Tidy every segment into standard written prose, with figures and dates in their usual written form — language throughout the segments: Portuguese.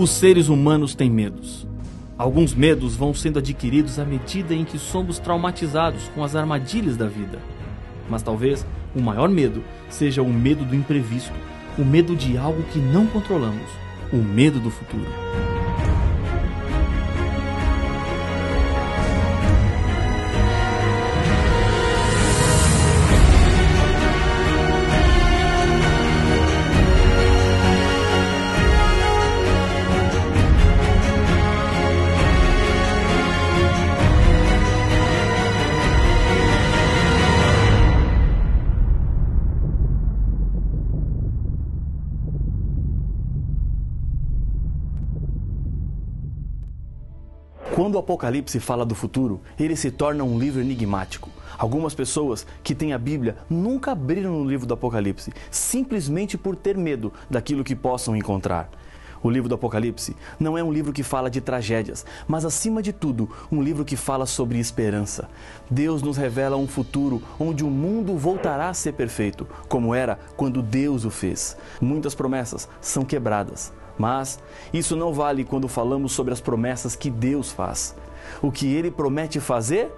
Os seres humanos têm medos. Alguns medos vão sendo adquiridos à medida em que somos traumatizados com as armadilhas da vida. Mas talvez o maior medo seja o medo do imprevisto, o medo de algo que não controlamos, o medo do futuro. Quando o Apocalipse fala do futuro, ele se torna um livro enigmático. Algumas pessoas que têm a Bíblia nunca abriram no livro do Apocalipse, simplesmente por ter medo daquilo que possam encontrar. O livro do Apocalipse não é um livro que fala de tragédias, mas acima de tudo, um livro que fala sobre esperança. Deus nos revela um futuro onde o mundo voltará a ser perfeito, como era quando Deus o fez. Muitas promessas são quebradas. Mas isso não vale quando falamos sobre as promessas que Deus faz. O que Ele promete fazer,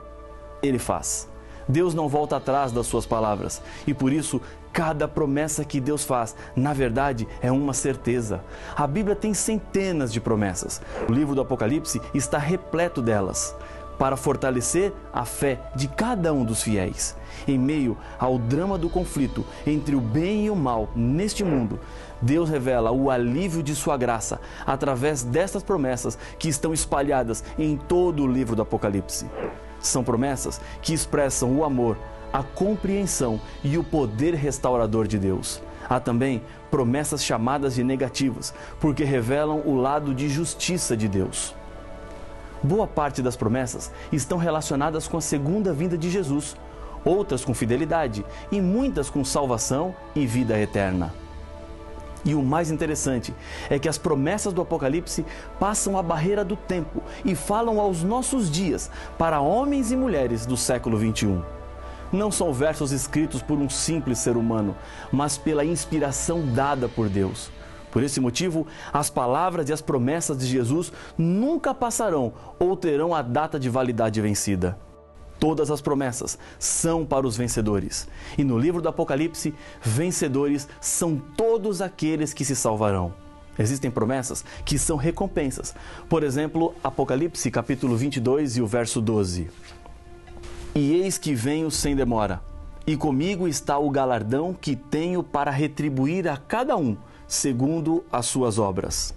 Ele faz. Deus não volta atrás das suas palavras e por isso cada promessa que Deus faz, na verdade, é uma certeza. A Bíblia tem centenas de promessas. O livro do Apocalipse está repleto delas, para fortalecer a fé de cada um dos fiéis. Em meio ao drama do conflito entre o bem e o mal neste mundo, Deus revela o alívio de sua graça através destas promessas que estão espalhadas em todo o livro do Apocalipse. São promessas que expressam o amor, a compreensão e o poder restaurador de Deus. Há também promessas chamadas de negativas, porque revelam o lado de justiça de Deus. Boa parte das promessas estão relacionadas com a segunda vinda de Jesus, outras com fidelidade e muitas com salvação e vida eterna. E o mais interessante é que as promessas do Apocalipse passam a barreira do tempo e falam aos nossos dias para homens e mulheres do século XXI. Não são versos escritos por um simples ser humano, mas pela inspiração dada por Deus. Por esse motivo, as palavras e as promessas de Jesus nunca passarão ou terão a data de validade vencida. Todas as promessas são para os vencedores. E no livro do Apocalipse, vencedores são todos aqueles que se salvarão. Existem promessas que são recompensas. Por exemplo, Apocalipse capítulo 22 e o verso 12. E eis que venho sem demora, e comigo está o galardão que tenho para retribuir a cada um, segundo as suas obras.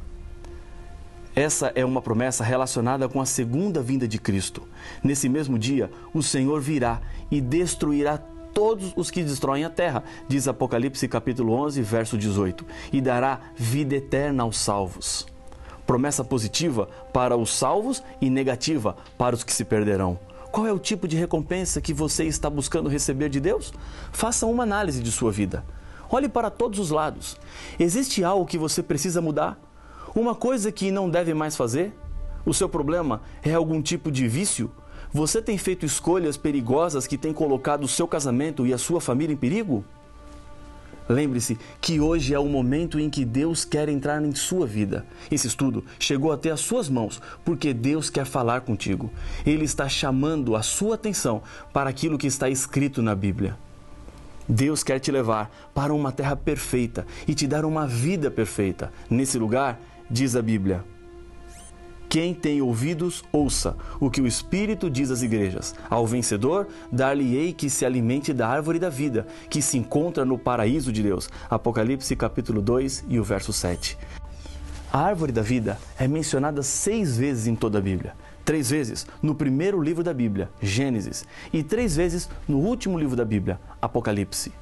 Essa é uma promessa relacionada com a segunda vinda de Cristo. Nesse mesmo dia, o Senhor virá e destruirá todos os que destroem a terra, diz Apocalipse capítulo 11, verso 18, e dará vida eterna aos salvos. Promessa positiva para os salvos e negativa para os que se perderão. Qual é o tipo de recompensa que você está buscando receber de Deus? Faça uma análise de sua vida. Olhe para todos os lados. Existe algo que você precisa mudar? Uma coisa que não deve mais fazer? O seu problema é algum tipo de vício? Você tem feito escolhas perigosas que têm colocado o seu casamento e a sua família em perigo? Lembre-se que hoje é o momento em que Deus quer entrar em sua vida. Esse estudo chegou até as suas mãos porque Deus quer falar contigo. Ele está chamando a sua atenção para aquilo que está escrito na Bíblia. Deus quer te levar para uma terra perfeita e te dar uma vida perfeita. Nesse lugar, diz a Bíblia: quem tem ouvidos, ouça o que o Espírito diz às igrejas. Ao vencedor, dar-lhe-ei que se alimente da árvore da vida, que se encontra no paraíso de Deus. Apocalipse capítulo 2 e o verso 7. A árvore da vida é mencionada 6 vezes em toda a Bíblia. 3 vezes no primeiro livro da Bíblia, Gênesis, e 3 vezes no último livro da Bíblia, Apocalipse.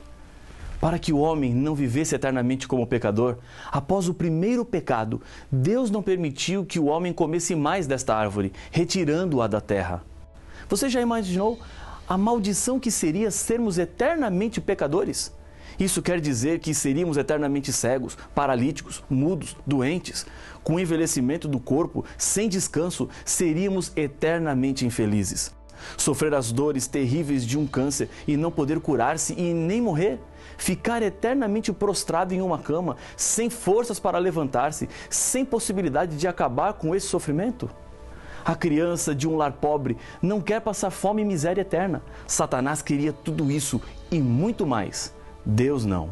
Para que o homem não vivesse eternamente como pecador, após o primeiro pecado, Deus não permitiu que o homem comesse mais desta árvore, retirando-a da terra. Você já imaginou a maldição que seria sermos eternamente pecadores? Isso quer dizer que seríamos eternamente cegos, paralíticos, mudos, doentes. Com o envelhecimento do corpo, sem descanso, seríamos eternamente infelizes. Sofrer as dores terríveis de um câncer e não poder curar-se e nem morrer? Ficar eternamente prostrado em uma cama, sem forças para levantar-se, sem possibilidade de acabar com esse sofrimento? A criança de um lar pobre não quer passar fome e miséria eterna. Satanás queria tudo isso e muito mais. Deus não.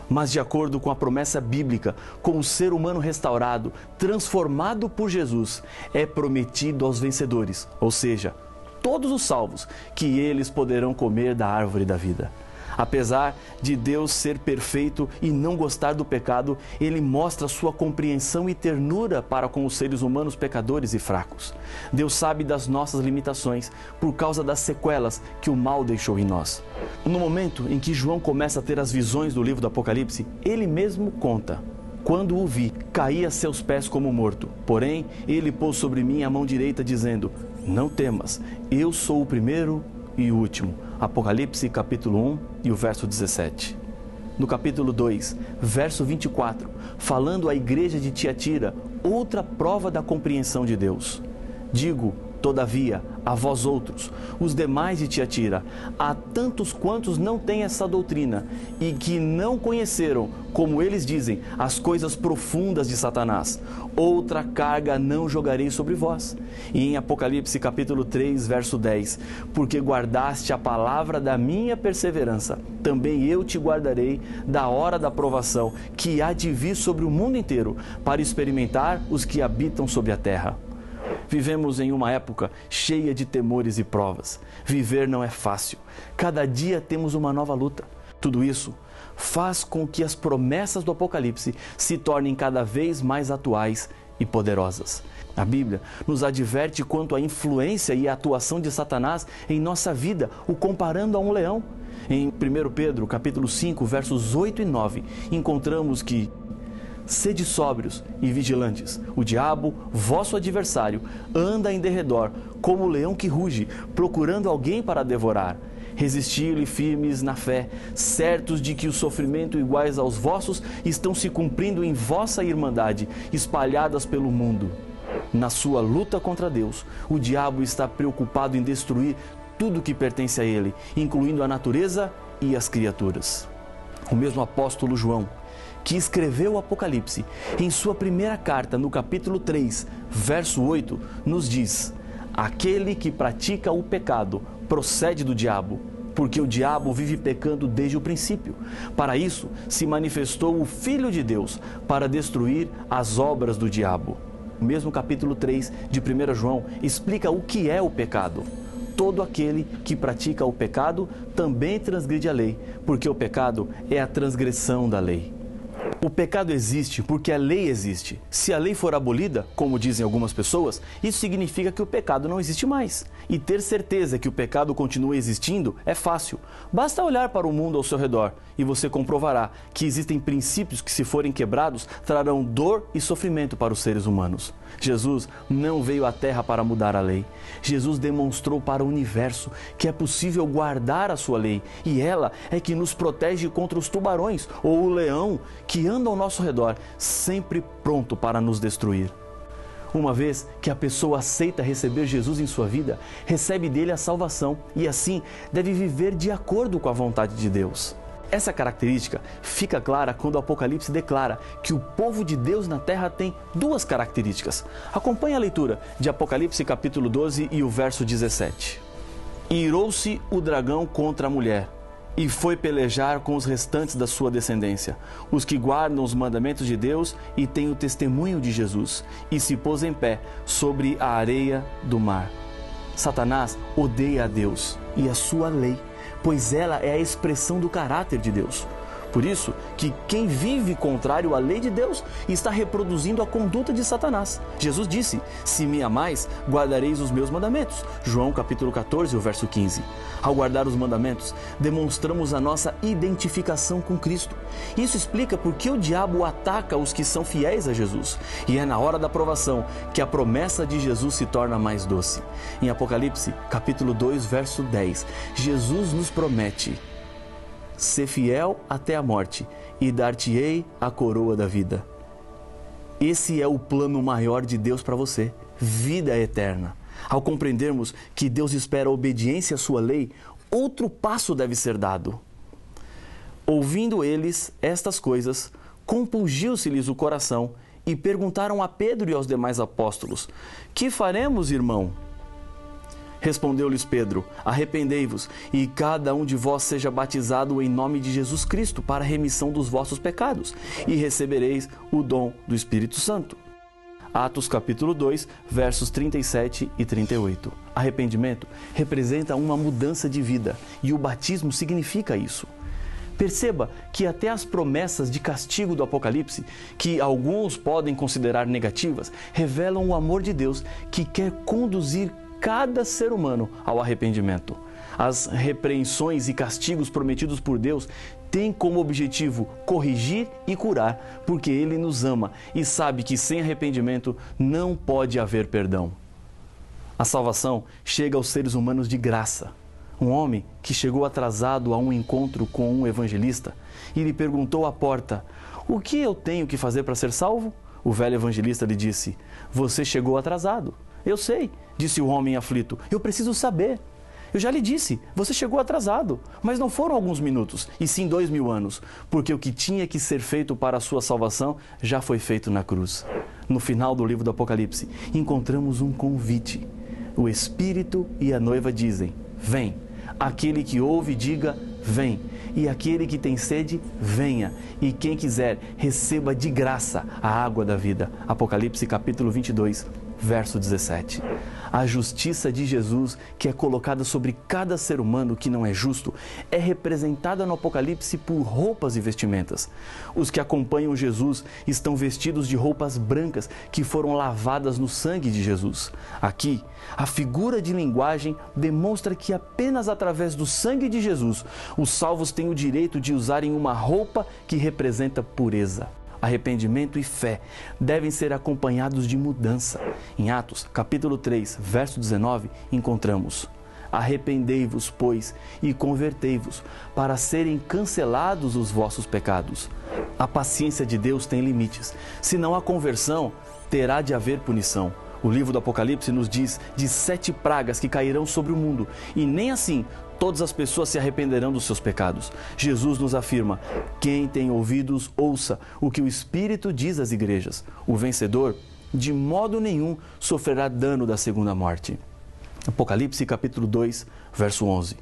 Mas de acordo com a promessa bíblica, com o ser humano restaurado, transformado por Jesus, é prometido aos vencedores, ou seja, todos os salvos, que eles poderão comer da árvore da vida. Apesar de Deus ser perfeito e não gostar do pecado, Ele mostra sua compreensão e ternura para com os seres humanos pecadores e fracos. Deus sabe das nossas limitações por causa das sequelas que o mal deixou em nós. No momento em que João começa a ter as visões do livro do Apocalipse, ele mesmo conta: quando o vi, caí a seus pés como morto. Porém, ele pôs sobre mim a mão direita, dizendo: não temas, eu sou o primeiro e o último. Apocalipse capítulo 1 e o verso 17. No capítulo 2, verso 24, falando à igreja de Tiatira, outra prova da compreensão de Deus. Digo, todavia, a vós outros, os demais de Tiatira, a tantos quantos não têm essa doutrina e que não conheceram, como eles dizem, as coisas profundas de Satanás, outra carga não jogarei sobre vós. E em Apocalipse capítulo 3, verso 10, porque guardaste a palavra da minha perseverança, também eu te guardarei da hora da provação, que há de vir sobre o mundo inteiro, para experimentar os que habitam sobre a terra. Vivemos em uma época cheia de temores e provas. Viver não é fácil. Cada dia temos uma nova luta. Tudo isso faz com que as promessas do Apocalipse se tornem cada vez mais atuais e poderosas. A Bíblia nos adverte quanto à influência e à atuação de Satanás em nossa vida, o comparando a um leão. Em 1 Pedro, capítulo 5, versos 8 e 9, encontramos que: sede sóbrios e vigilantes. O diabo, vosso adversário, anda em derredor, como o leão que ruge, procurando alguém para devorar. Resisti-lhe firmes na fé, certos de que os sofrimentos iguais aos vossos estão se cumprindo em vossa irmandade, espalhadas pelo mundo. Na sua luta contra Deus, o diabo está preocupado em destruir tudo que pertence a ele, incluindo a natureza e as criaturas. O mesmo apóstolo João, que escreveu o Apocalipse, em sua primeira carta, no capítulo 3, verso 8, nos diz: aquele que pratica o pecado procede do diabo, porque o diabo vive pecando desde o princípio. Para isso se manifestou o Filho de Deus, para destruir as obras do diabo. O mesmo capítulo 3 de 1 João explica o que é o pecado. Todo aquele que pratica o pecado também transgride a lei, porque o pecado é a transgressão da lei. O pecado existe porque a lei existe. Se a lei for abolida, como dizem algumas pessoas, isso significa que o pecado não existe mais. E ter certeza que o pecado continua existindo é fácil. Basta olhar para o mundo ao seu redor e você comprovará que existem princípios que, se forem quebrados, trarão dor e sofrimento para os seres humanos. Jesus não veio à Terra para mudar a lei. Jesus demonstrou para o universo que é possível guardar a sua lei, e ela é que nos protege contra os tubarões ou o leão que anda ao nosso redor, sempre pronto para nos destruir. Uma vez que a pessoa aceita receber Jesus em sua vida, recebe dele a salvação e assim deve viver de acordo com a vontade de Deus. Essa característica fica clara quando o Apocalipse declara que o povo de Deus na terra tem duas características. Acompanhe a leitura de Apocalipse capítulo 12 e o verso 17. Irou-se o dragão contra a mulher e foi pelejar com os restantes da sua descendência, os que guardam os mandamentos de Deus e têm o testemunho de Jesus, e se pôs em pé sobre a areia do mar. Satanás odeia a Deus e a sua lei, pois ela é a expressão do caráter de Deus. Por isso que quem vive contrário à lei de Deus está reproduzindo a conduta de Satanás. Jesus disse: se me amais, guardareis os meus mandamentos. João capítulo 14, o verso 15. Ao guardar os mandamentos, demonstramos a nossa identificação com Cristo. Isso explica por que o diabo ataca os que são fiéis a Jesus. E é na hora da provação que a promessa de Jesus se torna mais doce. Em Apocalipse capítulo 2, verso 10, Jesus nos promete: ser fiel até a morte, e dar-te-ei a coroa da vida. Esse é o plano maior de Deus para você, vida eterna. Ao compreendermos que Deus espera a obediência à sua lei, outro passo deve ser dado. Ouvindo eles estas coisas, compungiu-se-lhes o coração e perguntaram a Pedro e aos demais apóstolos: que faremos, irmão? Respondeu-lhes Pedro: arrependei-vos e cada um de vós seja batizado em nome de Jesus Cristo para a remissão dos vossos pecados e recebereis o dom do Espírito Santo. Atos capítulo 2, versos 37 e 38. Arrependimento representa uma mudança de vida e o batismo significa isso. Perceba que até as promessas de castigo do Apocalipse, que alguns podem considerar negativas, revelam o amor de Deus que quer conduzir cada ser humano ao arrependimento. As repreensões e castigos prometidos por Deus têm como objetivo corrigir e curar, porque Ele nos ama e sabe que sem arrependimento não pode haver perdão. A salvação chega aos seres humanos de graça. Um homem que chegou atrasado a um encontro com um evangelista e lhe perguntou à porta: o que eu tenho que fazer para ser salvo? O velho evangelista lhe disse: você chegou atrasado. Eu sei, disse o homem aflito, eu preciso saber. Eu já lhe disse, você chegou atrasado, mas não foram alguns minutos, e sim 2000 anos, porque o que tinha que ser feito para a sua salvação já foi feito na cruz. No final do livro do Apocalipse, encontramos um convite. O Espírito e a noiva dizem: vem. Aquele que ouve, diga: vem. E aquele que tem sede, venha. E quem quiser, receba de graça a água da vida. Apocalipse capítulo 22, verso 17. A justiça de Jesus, que é colocada sobre cada ser humano que não é justo, é representada no Apocalipse por roupas e vestimentas. Os que acompanham Jesus estão vestidos de roupas brancas que foram lavadas no sangue de Jesus. Aqui, a figura de linguagem demonstra que apenas através do sangue de Jesus, os salvos têm o direito de usarem uma roupa que representa pureza. Arrependimento e fé devem ser acompanhados de mudança. Em Atos, capítulo 3, verso 19, encontramos: arrependei-vos, pois, e convertei-vos, para serem cancelados os vossos pecados. A paciência de Deus tem limites. Se não há conversão, terá de haver punição. O livro do Apocalipse nos diz de 7 pragas que cairão sobre o mundo, e nem assim todas as pessoas se arrependerão dos seus pecados. Jesus nos afirma: quem tem ouvidos, ouça o que o Espírito diz às igrejas. O vencedor, de modo nenhum, sofrerá dano da segunda morte. Apocalipse capítulo 2, verso 11.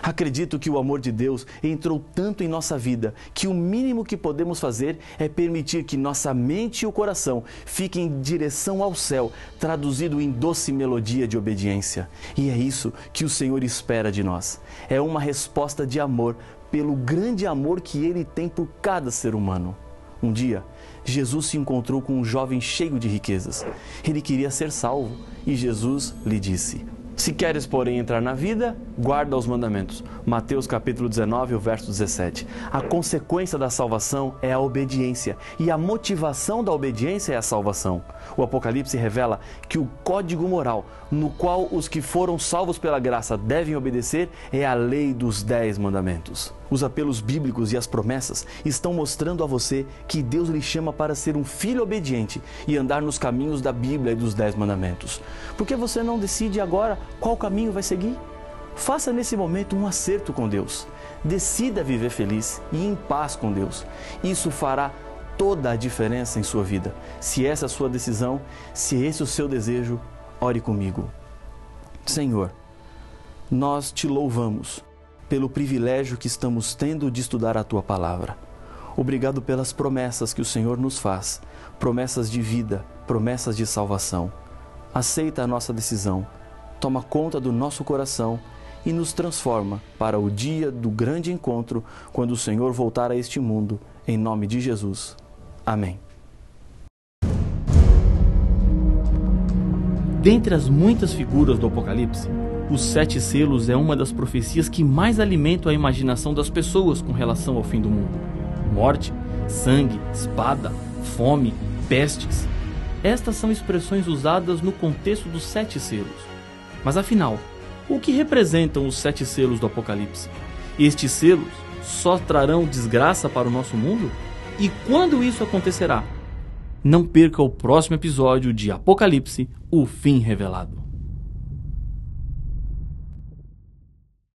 Acredito que o amor de Deus entrou tanto em nossa vida que o mínimo que podemos fazer é permitir que nossa mente e o coração fiquem em direção ao céu, traduzido em doce melodia de obediência. E é isso que o Senhor espera de nós. É uma resposta de amor pelo grande amor que Ele tem por cada ser humano. Um dia, Jesus se encontrou com um jovem cheio de riquezas. Ele queria ser salvo e Jesus lhe disse: se queres, porém, entrar na vida, guarda os mandamentos. Mateus capítulo 19, o verso 17. A consequência da salvação é a obediência e a motivação da obediência é a salvação. O Apocalipse revela que o código moral no qual os que foram salvos pela graça devem obedecer é a lei dos 10 mandamentos. Os apelos bíblicos e as promessas estão mostrando a você que Deus lhe chama para ser um filho obediente e andar nos caminhos da Bíblia e dos 10 mandamentos. Por que você não decide agora qual caminho vai seguir? Faça nesse momento um acerto com Deus. Decida viver feliz e em paz com Deus. Isso fará toda a diferença em sua vida. Se essa é a sua decisão, se esse é o seu desejo, ore comigo. Senhor, nós te louvamos pelo privilégio que estamos tendo de estudar a Tua Palavra. Obrigado pelas promessas que o Senhor nos faz, promessas de vida, promessas de salvação. Aceita a nossa decisão, toma conta do nosso coração e nos transforma para o dia do grande encontro, quando o Senhor voltar a este mundo, em nome de Jesus. Amém. Dentre as muitas figuras do Apocalipse, os 7 selos é uma das profecias que mais alimentam a imaginação das pessoas com relação ao fim do mundo. Morte, sangue, espada, fome, pestes. Estas são expressões usadas no contexto dos 7 selos. Mas afinal, o que representam os 7 selos do Apocalipse? Estes selos só trarão desgraça para o nosso mundo? E quando isso acontecerá? Não perca o próximo episódio de Apocalipse, o fim revelado.